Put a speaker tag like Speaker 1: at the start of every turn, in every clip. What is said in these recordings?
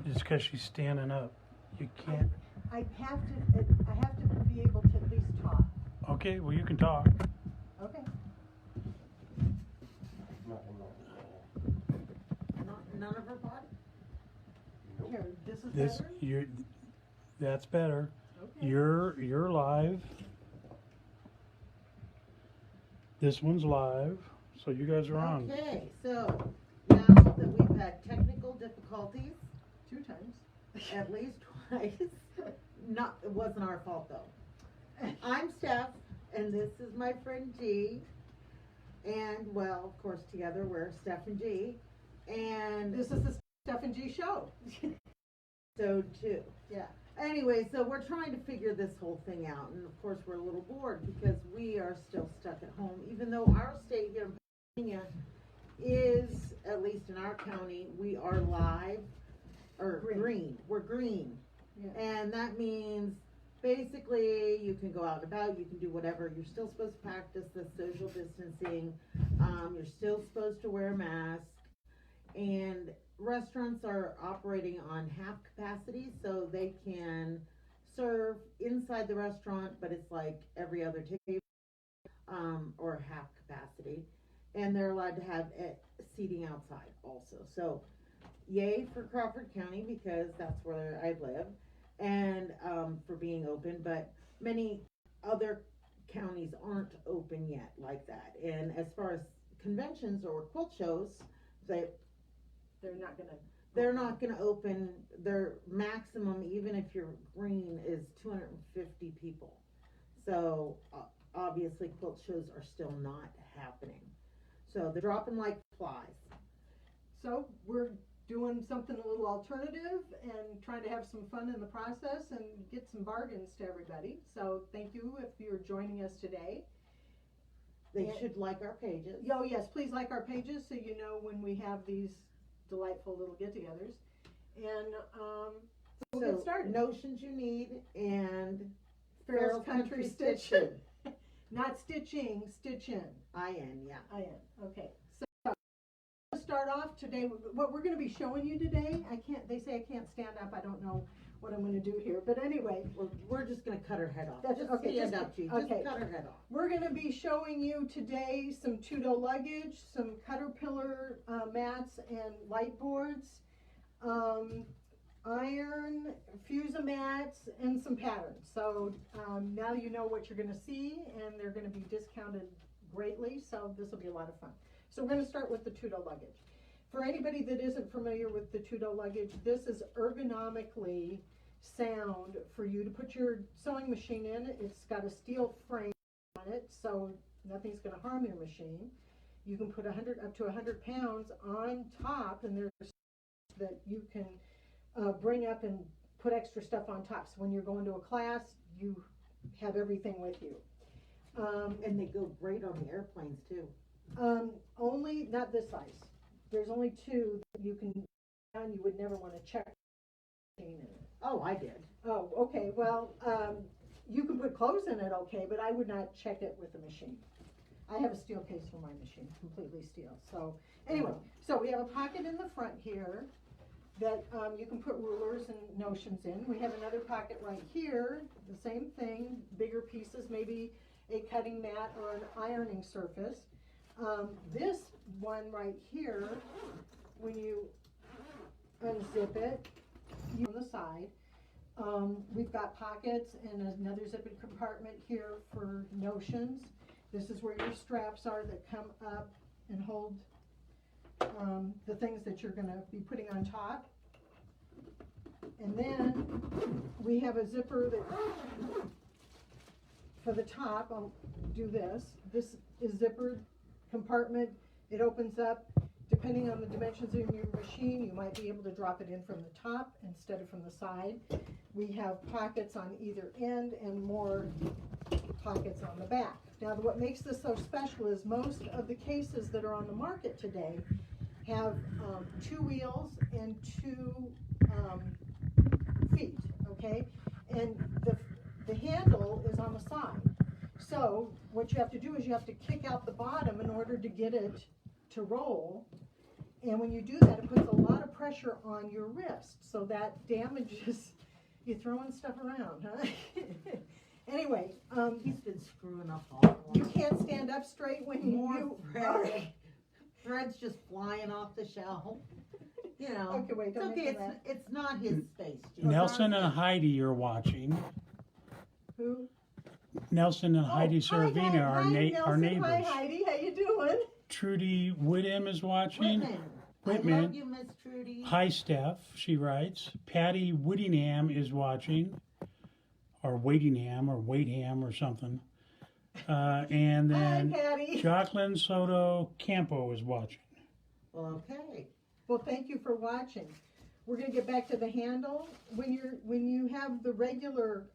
Speaker 1: It's because she's standing up. You can't.
Speaker 2: I have to be able to at least talk.
Speaker 1: Okay, well you can talk.
Speaker 2: Okay.
Speaker 3: None of her body?
Speaker 2: Here, this is better?
Speaker 1: That's better.
Speaker 2: Okay.
Speaker 1: You're live. This one's live, so you guys are on.
Speaker 3: Okay, so now that we've had technical difficulties,
Speaker 2: 2 times.
Speaker 3: at least twice, it wasn't our fault though. I'm Steph, and this is my friend G, and well, of course, together we're Steph and G, and
Speaker 2: This is the Steph Gee Show.
Speaker 3: so too. Yeah. Anyway, so we're trying to figure this whole thing out, and of course we're a little bored because we are still stuck at home, even though our state here in Pennsylvania is, at least in our county, we are live, or green. We're green.
Speaker 2: Yeah.
Speaker 3: And that means basically you can go out and about, you can do whatever. You're still supposed to practice the social distancing. You're still supposed to wear a mask. And restaurants are operating on half capacity, so they can serve inside the restaurant, but it's like every other table, or half capacity. And they're allowed to have seating outside also. So yay for Crawford County, because that's where I live, and for being open, but many other counties aren't open yet like that. And as far as conventions or quilt shows, they're not gonna open. Their maximum, even if you're green, is 250 people. So obviously quilt shows are still not happening. So they're dropping like flies.
Speaker 2: So we're doing something a little alternative and trying to have some fun in the process and get some bargains to everybody. So thank you if you're joining us today.
Speaker 3: They should like our pages.
Speaker 2: Oh yes, please like our pages so you know when we have these delightful little get-togethers. And we'll get started.
Speaker 3: Notions you need, and
Speaker 2: Farrell's Country Stitching. Not stitching, stitching.
Speaker 3: IN, yeah.
Speaker 2: IN, okay. So to start off today, what we're going to be showing you today, they say I can't stand up. I don't know what I'm going to do here. But anyway.
Speaker 3: We're just going to cut her head off.
Speaker 2: Just stand
Speaker 3: up, G.
Speaker 2: Okay.
Speaker 3: Just cut her head off.
Speaker 2: We're going to be showing you today some Tudo luggage, some Caterpillar mats and light boards, iron, Fusa mats, and some patterns. So now you know what you're going to see, and they're going to be discounted greatly, so this will be a lot of fun. So we're going to start with the Tudo luggage. For anybody that isn't familiar with the Tudo luggage, this is ergonomically sound for you to put your sewing machine in. It's got a steel frame on it, so nothing's going to harm your machine. You can put up to 100 pounds on top, and there's that you can bring up and put extra stuff on top. So when you're going to a class, you have everything with you.
Speaker 3: And they go great on the airplanes too.
Speaker 2: Only, not this size. There's only 2 that you can, and you would never want to check in it.
Speaker 3: Oh, I did.
Speaker 2: Oh, okay. Well, you can put clothes in it, okay, but I would not check it with the machine. I have a steel case for my machine, completely steel. So anyway, so we have a pocket in the front here that you can put rulers and notions in. We have another pocket right here, the same thing, bigger pieces, maybe a cutting mat or an ironing surface. This one right here, when you unzip it, on the side, we've got pockets and another zipping compartment here for notions. This is where your straps are that come up and hold the things that you're going to be putting on top. And then we have a zipper that for the top. I'll do this. This is zippered compartment. It opens up. Depending on the dimensions of your machine, you might be able to drop it in from the top instead of from the side. We have pockets on either end and more pockets on the back. Now, what makes this so special is most of the cases that are on the market today have 2 wheels and 2 feet, okay? And the handle is on the side. So what you have to do is you have to kick out the bottom in order to get it to roll. And when you do that, it puts a lot of pressure on your wrist, so that damages, you're throwing stuff around, huh? Anyway,
Speaker 3: He's been screwing up all
Speaker 2: you
Speaker 3: along.
Speaker 2: can't stand up straight when
Speaker 3: More
Speaker 2: you
Speaker 3: threads just flying off the shelf. You know,
Speaker 2: Okay, wait,
Speaker 3: it's
Speaker 2: don't
Speaker 3: okay.
Speaker 2: mention that.
Speaker 3: It's not his space. Jim.
Speaker 1: Nelson and Heidi are watching.
Speaker 2: Who?
Speaker 1: Nelson and Heidi Servina are, are neighbors.
Speaker 2: Hi, Heidi, how you doing?
Speaker 1: Trudy Whittam is watching.
Speaker 3: Whitman. I
Speaker 1: Whitman.
Speaker 3: love you, Miss Trudy.
Speaker 1: Hi, Steph, she writes. Patty Whittingham is watching, or Waitingham, or Waitham, or something. And then
Speaker 2: Hi, Patty.
Speaker 1: Jacqueline Soto Campo is watching.
Speaker 3: Well, okay.
Speaker 2: Well, thank you for watching. We're gonna get back to the handle. When you have the regular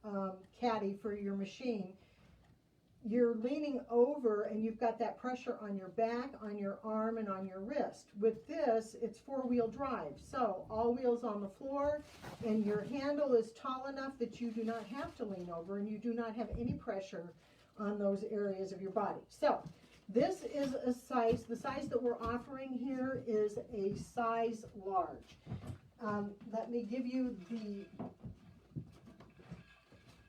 Speaker 2: caddy for your machine, you're leaning over and you've got that pressure on your back, on your arm, and on your wrist. With this, it's 4-wheel drive, so all wheels on the floor, and your handle is tall enough that you do not have to lean over, and you do not have any pressure on those areas of your body. So this is a size, the size that we're offering here is a size large. Let me give you the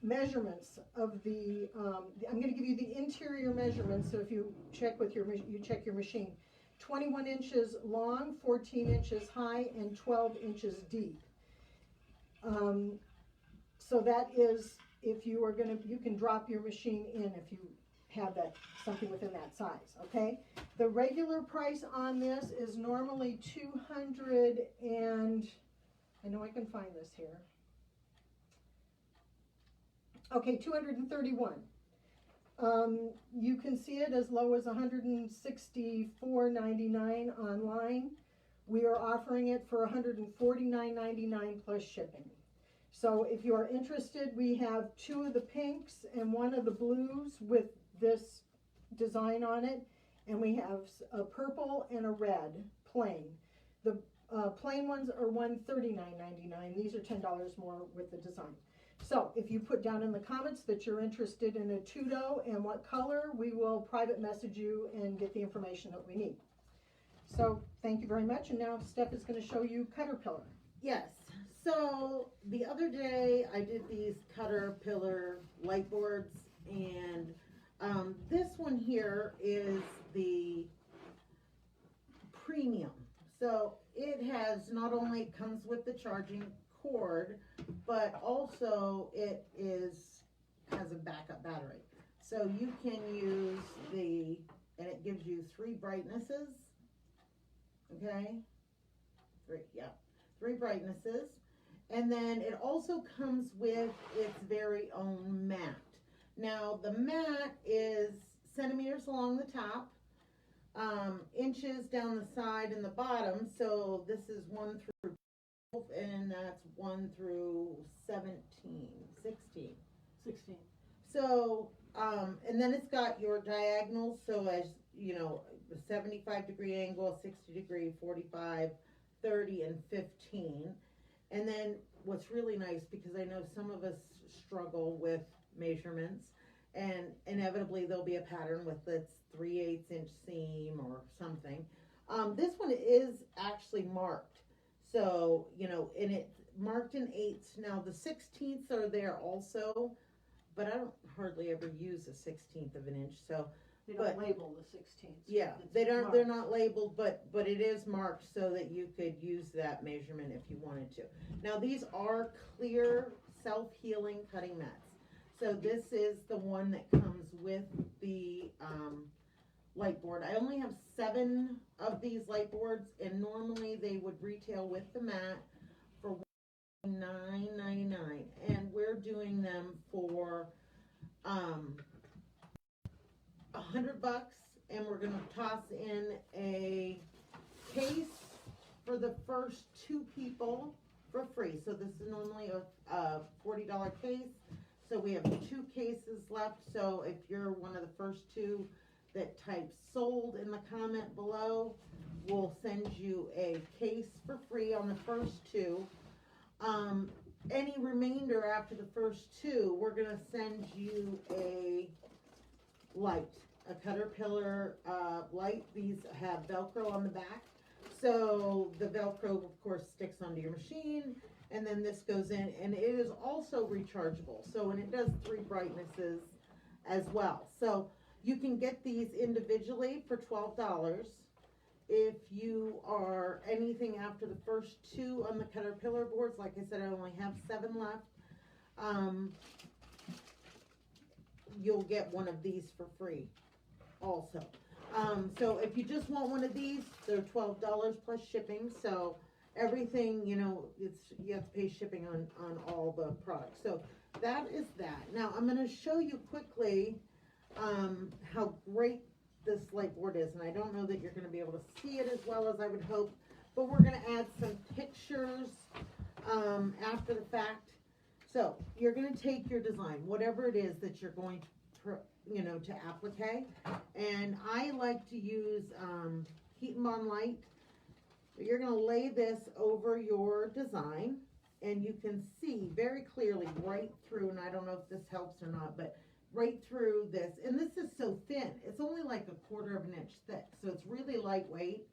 Speaker 2: measurements of the, I'm going to give you the interior measurements, so if you check with your, check your machine. 21 inches long, 14 inches high, and 12 inches deep. So that is, if you are going to, you can drop your machine in if you have that, something within that size, okay? The regular price on this is normally 200 and, I know I can find this here. Okay, 231. You can see it as low as $164.99 online. We are offering it for $149.99 plus shipping. So if you are interested, we have 2 of the pinks and 1 of the blues with this design on it, and we have a purple and a red plain. The plain ones are $139.99. These are $10 more with the design. So if you put down in the comments that you're interested in a Tudo and what color, we will private message you and get the information that we need. So thank you very much, and now Steph is going to show you Caterpillar.
Speaker 3: Yes. So the other day I did these Caterpillar light boards, and this one here is the premium. So it has, not only comes with the charging cord, but also it has a backup battery. So you can use and it gives you 3 brightnesses. Okay? 3 brightnesses. And then it also comes with its very own mat. Now the mat is centimeters along the top, inches down the side and the bottom. So this is 1 through 12, and that's 1 through 16. So, and then it's got your diagonals. So as you know, 75-degree angle, 60-degree, 45, 30, and 15. And then what's really nice, because I know some of us struggle with measurements, and inevitably there'll be a pattern with its 3/8 inch seam or something. This one is actually marked. So, you know, and it's marked in 8ths. Now the 16ths are there also, but I don't hardly ever use a 16th of an inch. So
Speaker 2: They don't label the 16ths.
Speaker 3: yeah, they're not labeled, but it is marked so that you could use that measurement if you wanted to. Now these are clear self-healing cutting mats. So this is the one that comes with the light board. I only have 7 of these light boards, and normally they would retail with the mat for $9.99, and we're doing them for $100, and we're gonna toss in a case for the first 2 people for free. So this is normally a $40 case. So we have 2 cases left. So if you're one of the first 2 that types sold in the comment below, we'll send you a case for free on the first 2. Any remainder after the first 2, we're gonna send you a light, a Caterpillar light. These have Velcro on the back, So the Velcro, of course, sticks onto your machine, and then this goes in, and it is also rechargeable. So, and it does 3 brightnesses as well. So you can get these individually for $12. If you are anything after the first 2 on the Caterpillar boards, like I said, I only have 7 left. You'll get one of these for free also. So if you just want one of these, they're $12 plus shipping. So everything, you know, you have to pay shipping on all the products. So that is that. Now I'm going to show you quickly how great this light board is, and I don't know that you're going to be able to see it as well as I would hope, but we're going to add some pictures after the fact. So you're going to take your design, whatever it is that you're going to, you know, to applique, and I like to use Heat and Bond Light. You're going to lay this over your design, and you can see very clearly right through, and I don't know if this helps or not, but right through this, and this is so thin, it's only like 1/4 of an inch thick, so it's really lightweight,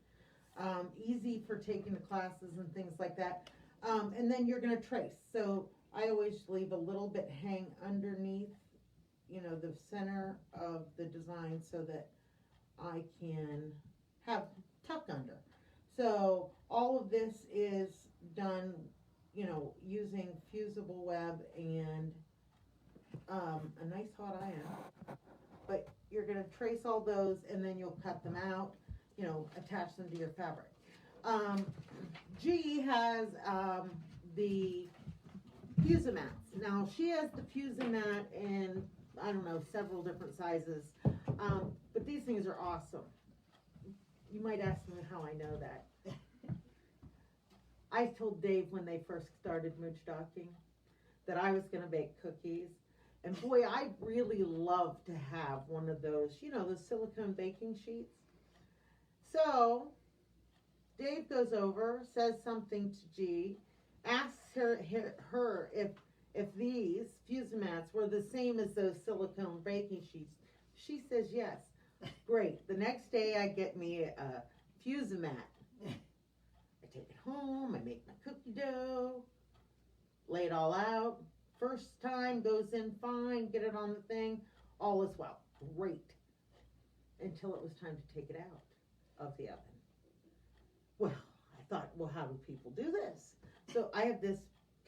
Speaker 3: easy for taking to classes and things like that. And then you're going to trace. So I always leave a little bit hang underneath, you know, the center of the design so that I can have tuck under. So all of this is done, you know, using fusible web and a nice hot iron. But you're going to trace all those, and then you'll cut them out, you know, attach them to your fabric. G has the Fusimats. Now she has the Fusimat in, I don't know, several different sizes, but these things are awesome. You might ask me how I know that. I told Dave when they first started mooch docking that I was going to bake cookies, and boy, I'd really love to have one of those, you know, those silicone baking sheets. So Dave goes over, says something to G, asks her if these Fusimats were the same as those silicone baking sheets. She says yes. Great. The next day I get me a Fusimat. I take it home, I make my cookie dough, lay it all out. First time goes in fine, get it on the thing, all is well. Great. Until it was time to take it out of the oven. Well, I thought, well, how do people do this? So I have this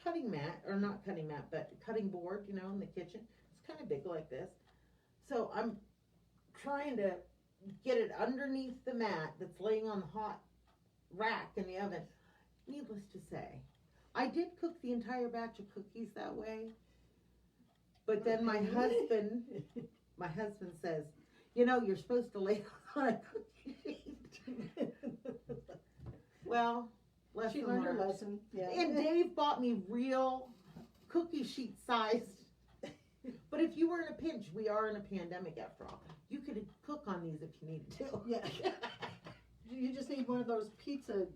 Speaker 3: cutting mat, or not cutting mat, but cutting board, you know, in the kitchen. It's kind of big like this. So I'm trying to get it underneath the mat that's laying on the hot rack in the oven. Needless to say, I did cook the entire batch of cookies that way. But then my husband says, you know, you're supposed to lay it on a cookie sheet. Well,
Speaker 2: She learned her lesson. Yeah.
Speaker 3: And Dave bought me real cookie sheet sized. But if you were in a pinch, we are in a pandemic after all. You could cook on these if you needed to.
Speaker 2: Yeah. You just need one of those pizza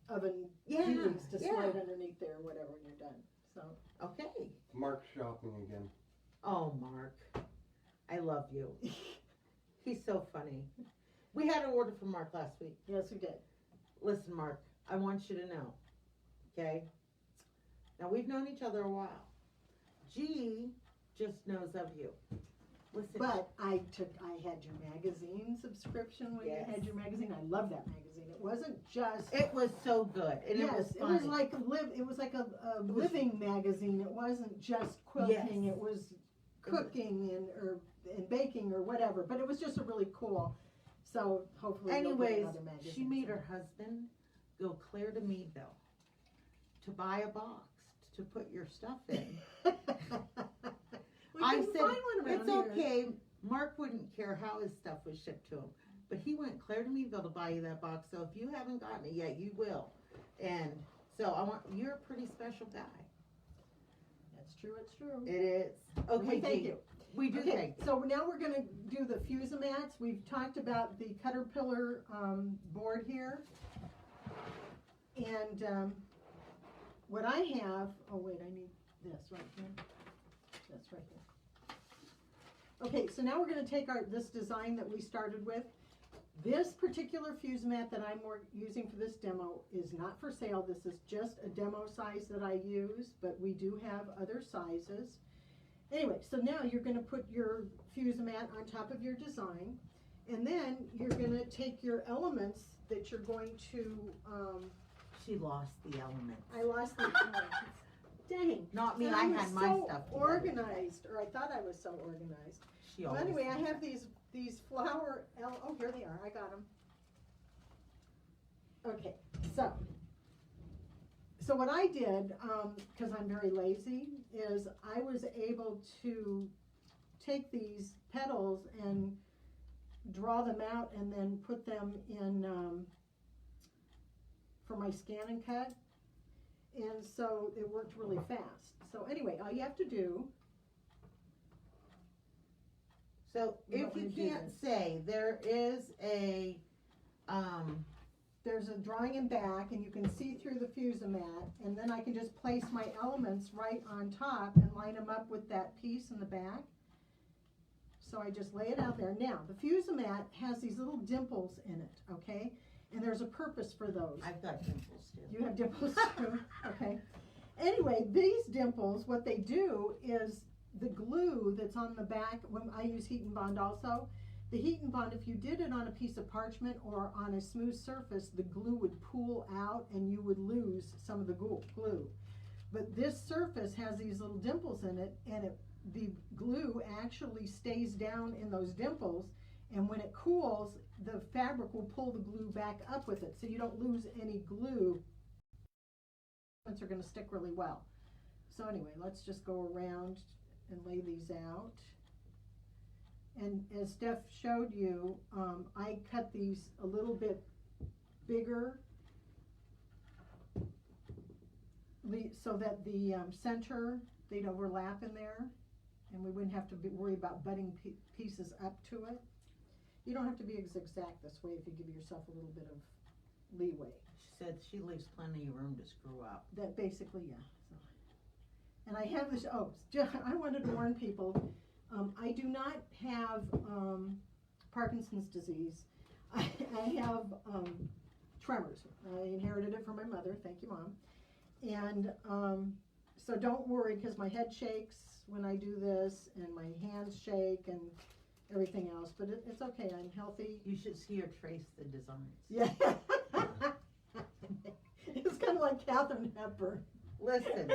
Speaker 2: oven tubes to slide underneath there or whatever when you're done. So
Speaker 3: okay.
Speaker 4: Mark's shopping again.
Speaker 3: Oh, Mark, I love you. He's so funny. We had an order from Mark last week.
Speaker 2: yes, we did.
Speaker 3: Listen, Mark, I want you to know, okay? Now, we've known each other a while. G just knows of you. Listen.
Speaker 2: But I had your magazine subscription when you had your magazine. I love that magazine. It wasn't just.
Speaker 3: It was so good, and
Speaker 2: yes,
Speaker 3: it was
Speaker 2: it
Speaker 3: funny.
Speaker 2: was like a living magazine. It wasn't just quilting.
Speaker 3: Yes.
Speaker 2: It was cooking and baking or whatever. But it was just a really cool. So hopefully.
Speaker 3: Anyways,
Speaker 2: another magazine
Speaker 3: she made her husband go clear to Meadville to buy a box to put your stuff in. I said, it's okay. Mark wouldn't care how his stuff was shipped to him. But he went clear to Meadville to buy you that box. So if you haven't gotten it yet, you will. And so you're a pretty special guy.
Speaker 2: That's true. It's true.
Speaker 3: It is. Okay,
Speaker 2: Thank you.
Speaker 3: We do thank you.
Speaker 2: So now we're going to do the Fusimats. We've talked about the Caterpillar board here. And what I have, oh wait, I need this right here. That's right here. Okay, so now we're going to take this design that we started with, This particular fuse mat that I'm using for this demo is not for sale. This is just a demo size that I use, but we do have other sizes. Anyway, so now you're going to put your fuse mat on top of your design, and then you're going to take your elements that you're going to,
Speaker 3: She lost the element.
Speaker 2: I lost the, dang.
Speaker 3: Not me,
Speaker 2: And
Speaker 3: I
Speaker 2: was
Speaker 3: had my
Speaker 2: so
Speaker 3: stuff together.
Speaker 2: organized, or I thought I was so organized.
Speaker 3: She
Speaker 2: Well,
Speaker 3: always
Speaker 2: anyway, I
Speaker 3: does.
Speaker 2: have these flower, oh, here they are, I got them. Okay, so what I did, because I'm very lazy, is I was able to take these petals and draw them out and then put them in for my scan and cut, and so it worked really fast. So anyway, all you have to do,
Speaker 3: So
Speaker 2: You
Speaker 3: if
Speaker 2: want
Speaker 3: you
Speaker 2: me to do
Speaker 3: can't
Speaker 2: this?
Speaker 3: say, there is a,
Speaker 2: there's a drawing in back, and you can see through the Fusamat, and then I can just place my elements right on top and line them up with that piece in the back. So I just lay it out there. Now, the Fusamat has these little dimples in it, okay? And there's a purpose for those.
Speaker 3: I've got dimples too.
Speaker 2: You have dimples too, okay? Anyway, these dimples, what they do is the glue that's on the back, when I use heat and bond also, the heat and bond, if you did it on a piece of parchment or on a smooth surface, the glue would pool out and you would lose some of the glue. But this surface has these little dimples in it, and the glue actually stays down in those dimples, and when it cools, the fabric will pull the glue back up with it, so you don't lose any glue. Are going to stick really well. So anyway, let's just go around and lay these out. And as Steph showed you, I cut these a little bit bigger so that the center, they'd overlap in there, and we wouldn't have to worry about butting pieces up to it. You don't have to be exact this way if you give yourself a little bit of leeway.
Speaker 3: She said she leaves plenty of room to screw up.
Speaker 2: That basically, yeah. So. And I have this, I wanted to warn people, I do not have Parkinson's disease. I have tremors. I inherited it from my mother, thank you, Mom. And so don't worry, because my head shakes when I do this, and my hands shake, and everything else, but it's okay, I'm healthy.
Speaker 3: You should see her trace the designs.
Speaker 2: Yeah. It's kind of like Katharine Hepburn.
Speaker 3: Listen,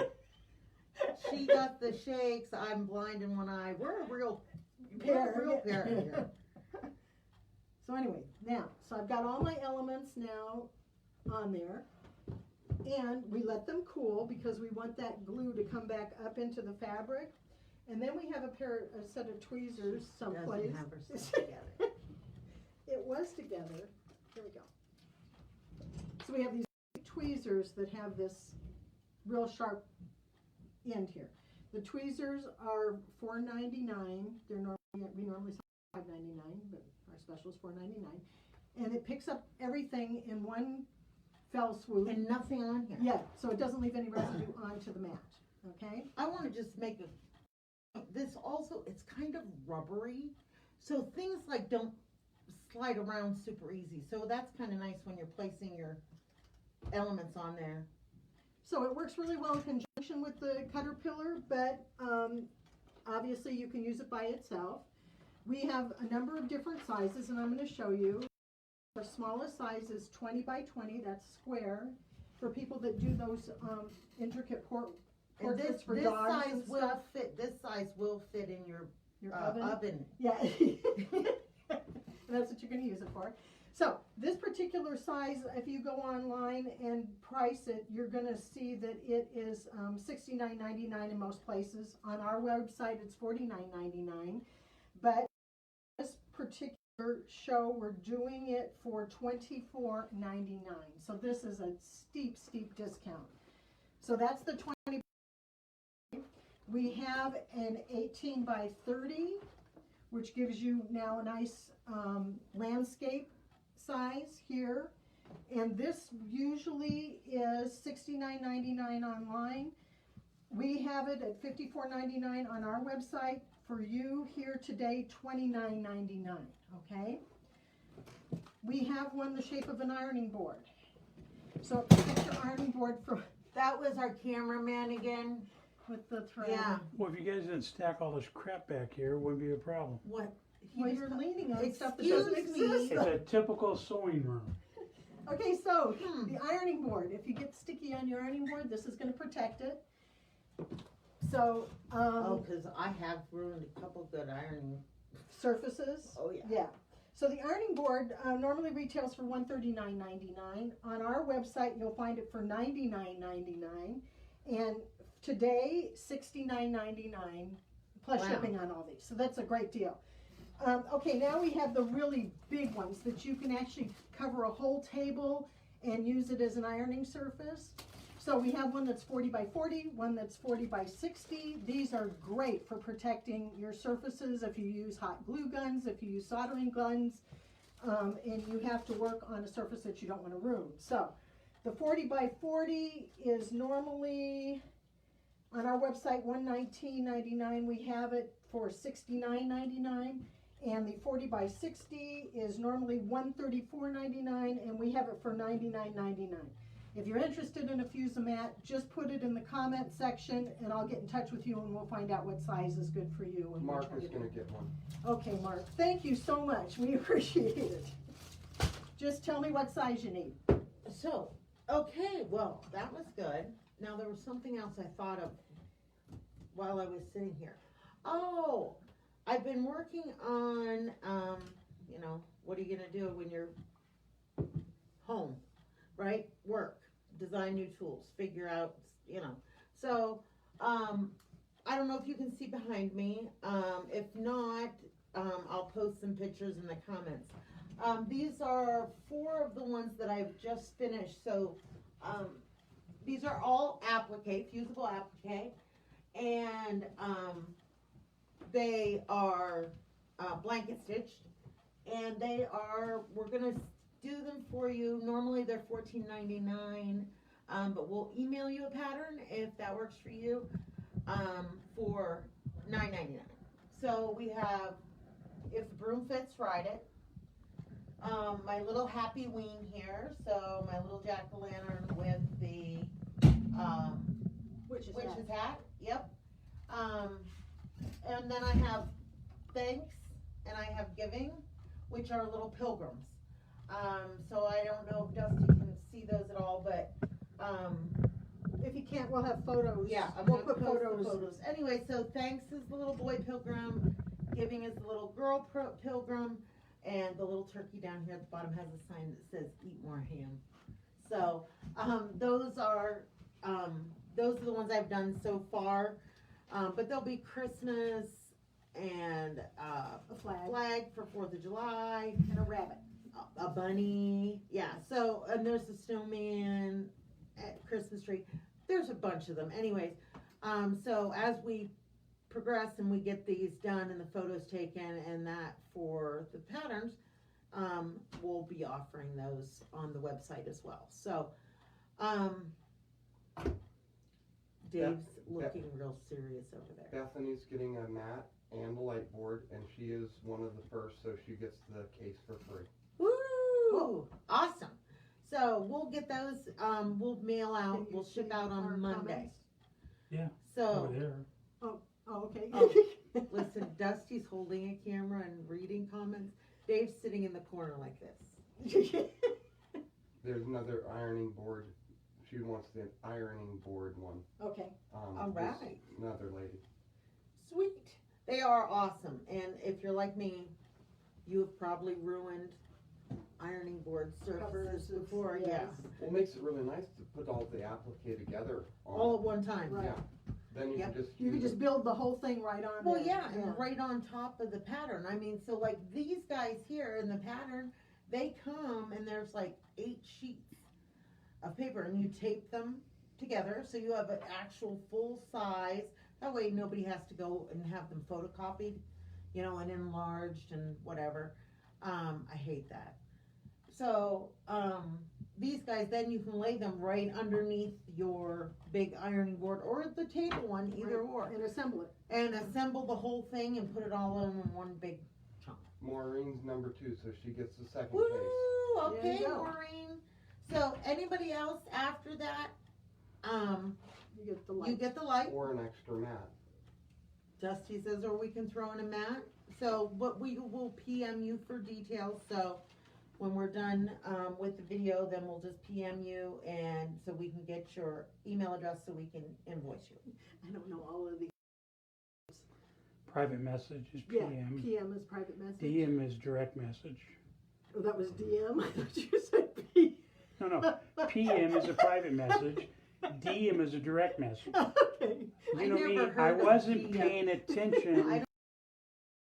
Speaker 3: she got the shakes, I'm blind in one eye. We're a real pair here.
Speaker 2: So anyway, now, so I've got all my elements now on there, and we let them cool because we want that glue to come back up into the fabric. And then we have a set of tweezers someplace.
Speaker 3: Doesn't have her stuff together.
Speaker 2: It was together. Here we go. So we have these tweezers that have this real sharp end here. The tweezers are $4.99. They're we normally sell $5.99, but our special is $4.99. And it picks up everything in one fell swoop.
Speaker 3: And nothing on here.
Speaker 2: Yeah, so it doesn't leave any residue onto the mat. Okay?
Speaker 3: I want to just make this also, it's kind of rubbery, so things like don't slide around super easy. So that's kind of nice when you're placing your elements on there.
Speaker 2: So it works really well in conjunction with the Caterpillar, but obviously you can use it by itself. We have a number of different sizes, and I'm going to show you. Our smallest size is 20 by 20, that's square, for people that do those intricate
Speaker 3: And this
Speaker 2: portraits for dogs
Speaker 3: size
Speaker 2: and
Speaker 3: will
Speaker 2: stuff.
Speaker 3: fit. This size will fit in your oven.
Speaker 2: Yeah. That's what you're going to use it for. So this particular size, if you go online and price it, you're going to see that it is $69.99 in most places. On our website, it's $49.99. But this particular show, we're doing it for $24.99. So this is a steep, steep discount. So that's the 20. We have an 18 by 30, which gives you now a nice landscape size here. And this usually is $69.99 online. We have it at $54.99 on our website. For you here today, $29.99, okay? we have one the shape of an ironing board. So it protects your ironing board from,
Speaker 3: That was our cameraman again.
Speaker 2: with the thread.
Speaker 3: Yeah.
Speaker 1: Well, if you guys didn't stack all this crap back here, it wouldn't be a problem.
Speaker 3: What?
Speaker 2: Well,
Speaker 3: He
Speaker 2: you're
Speaker 3: just-
Speaker 2: leaning on stuff that doesn't
Speaker 3: Excuse me.
Speaker 2: exist.
Speaker 1: It's a typical sewing room.
Speaker 2: Okay, so
Speaker 3: Hmm.
Speaker 2: the ironing board, if you get sticky on your ironing board, this is gonna protect it. So,
Speaker 3: Oh, cause I have ruined a couple good ironing.
Speaker 2: surfaces.
Speaker 3: Oh, yeah.
Speaker 2: Yeah. So the ironing board normally retails for $139.99. On our website, you'll find it for $99.99. And today, $69.99 plus
Speaker 3: Wow.
Speaker 2: shipping on all these. So that's a great deal. Okay, now we have the really big ones that you can actually cover a whole table and use it as an ironing surface. So we have one that's 40 by 40, one that's 40 by 60. These are great for protecting your surfaces if you use hot glue guns, if you use soldering guns, and you have to work on a surface that you don't want to ruin. So the 40 by 40 is normally on our website $119.99. We have it for $69.99. And the 40 by 60 is normally $134.99, and we have it for $99.99. If you're interested in a Fusamat, just put it in the comment section, and I'll get in touch with you, and we'll find out what size is good for you. And we'll
Speaker 4: Mark
Speaker 2: try
Speaker 4: is
Speaker 2: to do
Speaker 4: gonna
Speaker 2: it.
Speaker 4: get one.
Speaker 2: Okay, Mark, thank you so much. We appreciate it. Just tell me what size you need.
Speaker 3: So, okay, well, that was good. Now, there was something else I thought of while I was sitting here. Oh, I've been working on, you know, what are you gonna do when you're home, right? Work, design new tools, figure out, you know. So, I don't know if you can see behind me. If not, I'll post some pictures in the comments. These are 4 of the ones that I've just finished. So, these are all applique, fusible applique, and they are blanket stitched, and we're gonna do them for you. Normally they're $14.99, but we'll email you a pattern if that works for you, for $9.99. So we have, if the broom fits, ride it. My little happy ween here, so my little jack-o'-lantern with the witch's hat. Yep. And then I have thanks and I have giving, which are little pilgrims. So I don't know if Dusty can see those at all, but
Speaker 2: If you can't, we'll have photos.
Speaker 3: yeah, I'm
Speaker 2: We'll
Speaker 3: gonna
Speaker 2: put
Speaker 3: post the
Speaker 2: photos.
Speaker 3: photos. Anyway, so thanks is the little boy pilgrim, giving is the little girl pilgrim, and the little turkey down here at the bottom has a sign that says "Eat more ham." So those are the ones I've done so far. But there'll be Christmas and
Speaker 2: A flag.
Speaker 3: flag for 4th of July,
Speaker 2: And a rabbit.
Speaker 3: a bunny, yeah. So and there's a snowman, at Christmas tree. There's a bunch of them. Anyways, so as we progress and we get these done and the photos taken and that for the patterns, we'll be offering those on the website as well. So, Dave's looking real serious over there.
Speaker 4: Bethany's getting a mat and a light board, and she is one of the first, so she gets the case for free.
Speaker 3: Woo! Awesome. So we'll get those, we'll mail out,
Speaker 2: Can you
Speaker 3: we'll ship
Speaker 2: see
Speaker 3: out on
Speaker 2: our
Speaker 3: Monday.
Speaker 2: comments?
Speaker 1: Yeah.
Speaker 3: So,
Speaker 1: Over there.
Speaker 2: Oh, okay.
Speaker 3: Oh. listen, Dusty's holding a camera and reading comments. Dave's sitting in the corner like this.
Speaker 4: There's another ironing board. She wants the ironing board one.
Speaker 2: Okay.
Speaker 3: All
Speaker 4: this-
Speaker 3: right.
Speaker 4: Another lady.
Speaker 3: Sweet. They are awesome. And if you're like me, you have probably ruined ironing board surfaces before.
Speaker 2: yes.
Speaker 3: Yeah.
Speaker 4: Well, it makes it really nice to put all the applique together on.
Speaker 3: All at one time.
Speaker 2: Right.
Speaker 4: Yeah. Then you
Speaker 3: Yep.
Speaker 4: can just
Speaker 2: You can
Speaker 4: use
Speaker 2: just
Speaker 4: it.
Speaker 2: build the whole thing right on
Speaker 3: Well,
Speaker 2: there.
Speaker 3: yeah, and right on top of the pattern. I mean, so like these guys here in the pattern, they come and there's like 8 sheets of paper and you tape them together so you have an actual full size. That way nobody has to go and have them photocopied, you know, and enlarged and whatever. I hate that. So, these guys, then you can lay them right underneath your big ironing board or the table one, either
Speaker 2: Right.
Speaker 3: or.
Speaker 2: And assemble it.
Speaker 3: And assemble the whole thing and put it all in one big chunk.
Speaker 4: Maureen's number 2, so she gets the second
Speaker 3: Woo!
Speaker 4: case.
Speaker 2: There
Speaker 3: Okay,
Speaker 2: you go.
Speaker 3: Maureen. So anybody else after that,
Speaker 2: You get the
Speaker 3: you
Speaker 2: lights.
Speaker 3: get the light.
Speaker 4: Or an extra mat.
Speaker 3: Dusty says, or we can throw in a mat. So, but we will PM you for details. So, when we're done with the video, then we'll just PM you, and so we can get your email address so we can invoice you.
Speaker 2: I don't know all of the.
Speaker 1: Private message is
Speaker 2: Yeah,
Speaker 1: PM.
Speaker 2: PM is private message.
Speaker 1: DM is direct message.
Speaker 2: Oh, that was DM? I thought you said P.
Speaker 1: No, PM is a private message. DM is a direct message.
Speaker 2: Okay.
Speaker 3: I
Speaker 1: You know me,
Speaker 3: never
Speaker 1: I
Speaker 3: heard of
Speaker 1: wasn't
Speaker 3: DM.
Speaker 1: paying attention.
Speaker 3: I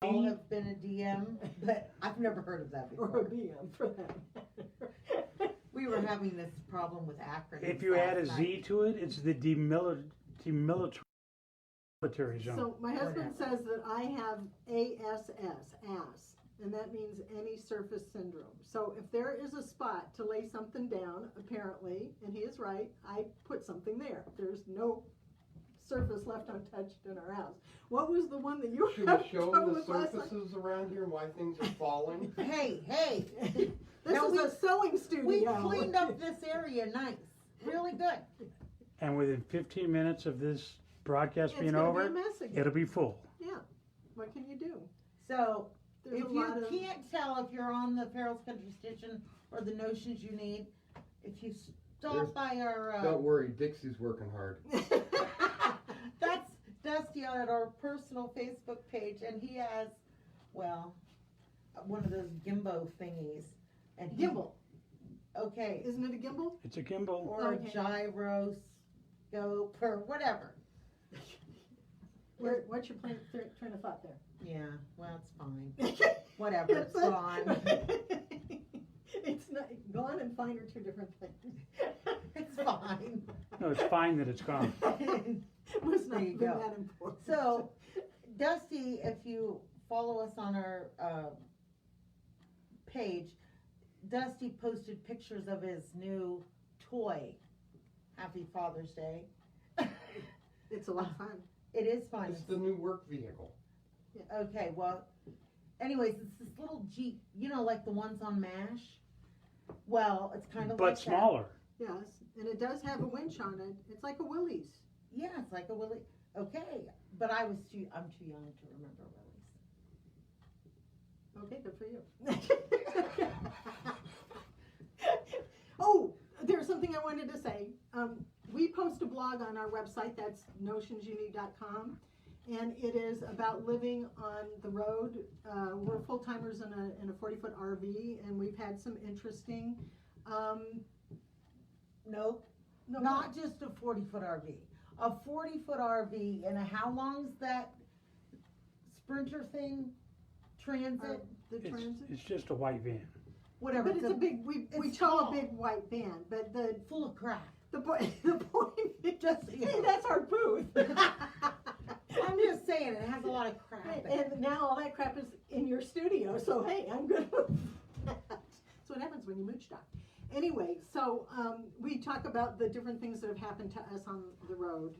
Speaker 3: all have been a DM, but I've never heard of that
Speaker 2: Or a
Speaker 3: before.
Speaker 2: BM for that matter.
Speaker 3: We were having this problem with acronyms.
Speaker 1: If you add a
Speaker 3: last
Speaker 1: Z
Speaker 3: night.
Speaker 1: to it, it's the demilitarized zone.
Speaker 2: So my husband says that I have ASS, and that means any surface syndrome. So if there is a spot to lay something down, apparently, and he is right, I put something there. There's no surface left untouched in our house. What was the one that you
Speaker 4: Should
Speaker 2: had
Speaker 4: we show
Speaker 2: trouble
Speaker 4: them the
Speaker 2: with last night?
Speaker 4: surfaces around here and why things are falling?
Speaker 3: Hey,
Speaker 2: This
Speaker 3: No,
Speaker 2: is a sewing studio.
Speaker 3: we cleaned up this area nice, really good.
Speaker 1: And within 15 minutes of this broadcast
Speaker 2: It's
Speaker 1: being
Speaker 2: gonna
Speaker 1: over,
Speaker 2: be a mess again.
Speaker 1: it'll be full.
Speaker 2: Yeah. What can you do?
Speaker 3: So,
Speaker 2: There's
Speaker 3: if
Speaker 2: a
Speaker 3: you
Speaker 2: lot of.
Speaker 3: can't tell if you're on the Farrell's Country Station or the Notions You Need, if you stop
Speaker 4: There's-
Speaker 3: by our,
Speaker 4: Don't worry, Dixie's working hard.
Speaker 3: that's Dusty on our personal Facebook page, and he has, well, one of those gimbo thingies. And he-
Speaker 2: Gimbal.
Speaker 3: Okay,
Speaker 2: Isn't it a gimbal?
Speaker 1: It's a gimbal.
Speaker 3: or
Speaker 2: Okay.
Speaker 3: a gyroscope, or whatever.
Speaker 2: What's your train of thought there?
Speaker 3: Yeah, well, it's fine. Whatever, it's gone.
Speaker 2: It's not gone and fine are two different things.
Speaker 3: It's fine.
Speaker 1: No, it's fine that it's gone.
Speaker 2: Must not
Speaker 3: There you
Speaker 2: have been
Speaker 3: go.
Speaker 2: that important.
Speaker 3: So, Dusty, if you follow us on our page, Dusty posted pictures of his new toy. Happy Father's Day.
Speaker 2: It's a lot of fun.
Speaker 3: It is fun.
Speaker 4: It's the new work vehicle.
Speaker 3: Okay, well, anyways, it's this little Jeep, you know, like the ones on MASH. Well, it's kind of
Speaker 1: But
Speaker 3: like
Speaker 1: smaller.
Speaker 2: Yes, and it does have a winch on it. It's like a Willys.
Speaker 3: That. Yeah, it's like a Willie. Okay, but I'm too young to remember Willies.
Speaker 2: Okay, good for you. Oh, there's something I wanted to say. We post a blog on our website, that's notionsyouneed.com, and it is about living on the road. We're full-timers in a 40-foot RV, and we've had some interesting,
Speaker 3: Nope,
Speaker 2: no,
Speaker 3: not just a 40-foot RV. A 40-foot RV, and how long's that Sprinter thing? Transit?
Speaker 2: the
Speaker 1: It's,
Speaker 2: transit.
Speaker 1: it's just a white van.
Speaker 3: Whatever.
Speaker 2: But it's a big, we
Speaker 3: it's
Speaker 2: tow
Speaker 3: tall.
Speaker 2: a big white van, but the
Speaker 3: full of crap.
Speaker 2: point is,
Speaker 3: Just, you
Speaker 2: hey,
Speaker 3: know.
Speaker 2: that's our booth.
Speaker 3: I'm just saying, it has a lot of crap in it.
Speaker 2: And now all that crap is in your studio, so hey, I'm good with that. That's what happens when you mooch dock. Anyway, so we talk about the different things that have happened to us on the road,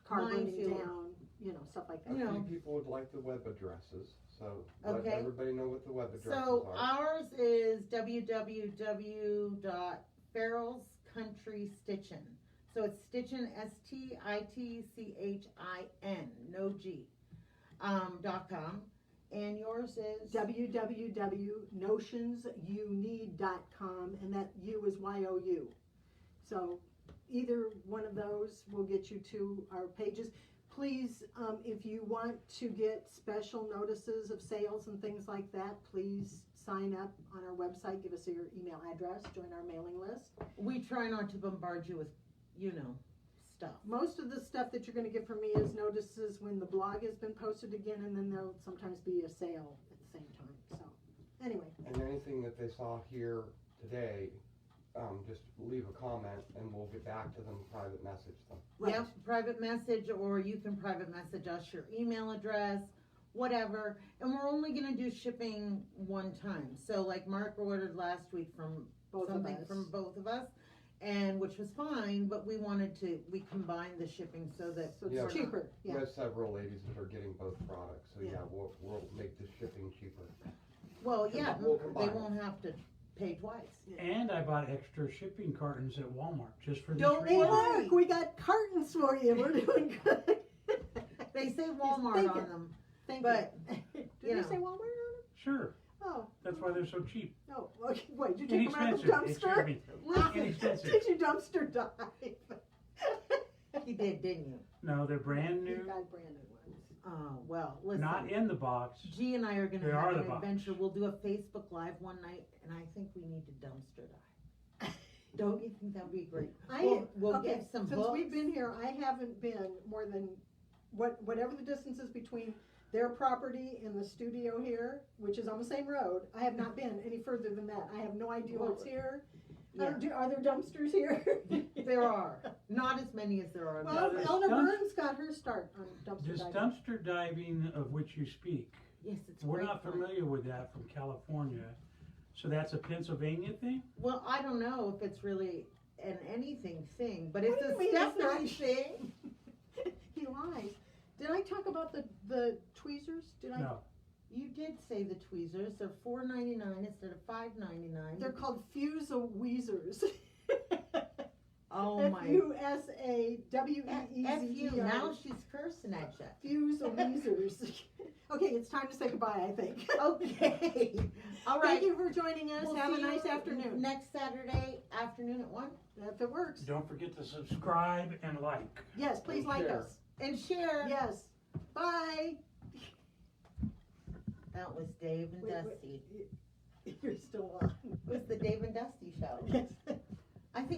Speaker 2: car burning
Speaker 3: Minefield.
Speaker 2: down, you know, stuff like
Speaker 4: A
Speaker 2: that.
Speaker 3: You know.
Speaker 4: few people would like the web addresses, so let
Speaker 3: Okay.
Speaker 4: everybody know what the web addresses
Speaker 3: So
Speaker 4: are.
Speaker 3: ours is www.farrellscountrystitchin. So it's Stitchin, STITCHIN, no G, .com. And yours is?
Speaker 2: www.notionsyouneed.com, and that U is YOU. So either one of those will get you to our pages. Please, if you want to get special notices of sales and things like that, please sign up on our website, give us your email address, join our mailing list.
Speaker 3: We try not to bombard you with, you know, stuff.
Speaker 2: Most of the stuff that you're gonna get from me is notices when the blog has been posted again, and then there'll sometimes be a sale at the same time, so, anyway.
Speaker 4: And anything that they saw here today, just leave a comment and we'll get back to them, private message them.
Speaker 2: Right.
Speaker 3: Yep, private message, or you can private message us your email address, whatever. And we're only gonna do shipping one time. So like Mark ordered last week from
Speaker 2: Both of
Speaker 3: something
Speaker 2: us.
Speaker 3: from both of us, and which was fine, but we combined the shipping so that
Speaker 2: So
Speaker 4: Yeah.
Speaker 2: it's cheaper,
Speaker 4: We
Speaker 2: yeah.
Speaker 4: have several ladies that are getting both products, so
Speaker 2: Yeah.
Speaker 4: yeah, we'll make the shipping cheaper.
Speaker 3: Well, yeah,
Speaker 4: We'll
Speaker 3: they
Speaker 4: combine it.
Speaker 3: won't have to pay twice.
Speaker 1: And I bought extra shipping cartons at Walmart just for this
Speaker 3: Don't
Speaker 2: Hey,
Speaker 1: reason.
Speaker 3: worry.
Speaker 2: look, we got cartons for you. We're doing good.
Speaker 3: They say Walmart
Speaker 2: thinking.
Speaker 3: on them,
Speaker 2: Thank
Speaker 3: but,
Speaker 2: you. Did
Speaker 3: you
Speaker 2: they
Speaker 3: know.
Speaker 2: say Walmart on them?
Speaker 1: Sure,
Speaker 2: Oh,
Speaker 1: that's why they're so cheap.
Speaker 2: no. Okay, wait, did you take them out of the
Speaker 1: Inexpensive, excuse
Speaker 2: dumpster?
Speaker 1: me.
Speaker 3: Listen,
Speaker 1: Inexpensive.
Speaker 2: Did you dumpster dive?
Speaker 3: you did, didn't you?
Speaker 1: No, they're brand
Speaker 2: You
Speaker 1: new,
Speaker 2: got brand new ones.
Speaker 3: Oh, well, listen.
Speaker 1: not in the box.
Speaker 3: G and I are gonna
Speaker 1: They
Speaker 3: have
Speaker 1: are
Speaker 3: an
Speaker 1: the box.
Speaker 3: adventure. We'll do a Facebook Live one night, and I think we need to dumpster dive. Don't you think that would be great? We'll
Speaker 2: okay,
Speaker 3: get some
Speaker 2: since
Speaker 3: books.
Speaker 2: we've been here, I haven't been more than whatever the distance is between their property and the studio here, which is on the same road. I have not been any further than that. I have no idea what's here.
Speaker 3: Yeah.
Speaker 2: Are there dumpsters here?
Speaker 3: There are. Not as many as there are.
Speaker 2: Well,
Speaker 1: No, there's
Speaker 2: Eleanor
Speaker 1: dump-
Speaker 2: Burns got her start on dumpster
Speaker 1: This
Speaker 2: diving.
Speaker 1: dumpster diving of which you speak,
Speaker 3: Yes, it's
Speaker 1: we're
Speaker 3: great
Speaker 1: not
Speaker 3: fun.
Speaker 1: familiar with that from California. So that's a Pennsylvania thing?
Speaker 3: Well, I don't know if it's really an anything thing, but
Speaker 2: What
Speaker 3: it's
Speaker 2: do
Speaker 3: a
Speaker 2: you mean it's
Speaker 3: Stephanie
Speaker 2: not?
Speaker 3: thing.
Speaker 2: He lies. Did I talk about the tweezers? Did I?
Speaker 1: No.
Speaker 3: You did say the tweezers. They're $4.99 instead of $5.99.
Speaker 2: They're called Fuse-a-Weezers.
Speaker 3: Oh my.
Speaker 2: F-U-S-A-W-E-E-Z-E-R.
Speaker 3: F-U. Now she's cursing at you.
Speaker 2: Fuse-a-Weezers. Okay, it's time to say goodbye, I think.
Speaker 3: Okay. All right.
Speaker 2: Thank you for joining us.
Speaker 3: We'll
Speaker 2: Have a
Speaker 3: see
Speaker 2: nice
Speaker 3: you
Speaker 2: afternoon.
Speaker 3: Next Saturday afternoon at 1.
Speaker 2: If it works.
Speaker 1: Don't forget to subscribe and like.
Speaker 2: Yes, please
Speaker 4: And
Speaker 2: like
Speaker 4: share.
Speaker 2: us.
Speaker 3: And share.
Speaker 2: Yes. Bye.
Speaker 3: That was Dave and
Speaker 2: Wait,
Speaker 3: Dusty.
Speaker 2: You're still on.
Speaker 3: It was the Dave and Dusty show.
Speaker 2: Yes.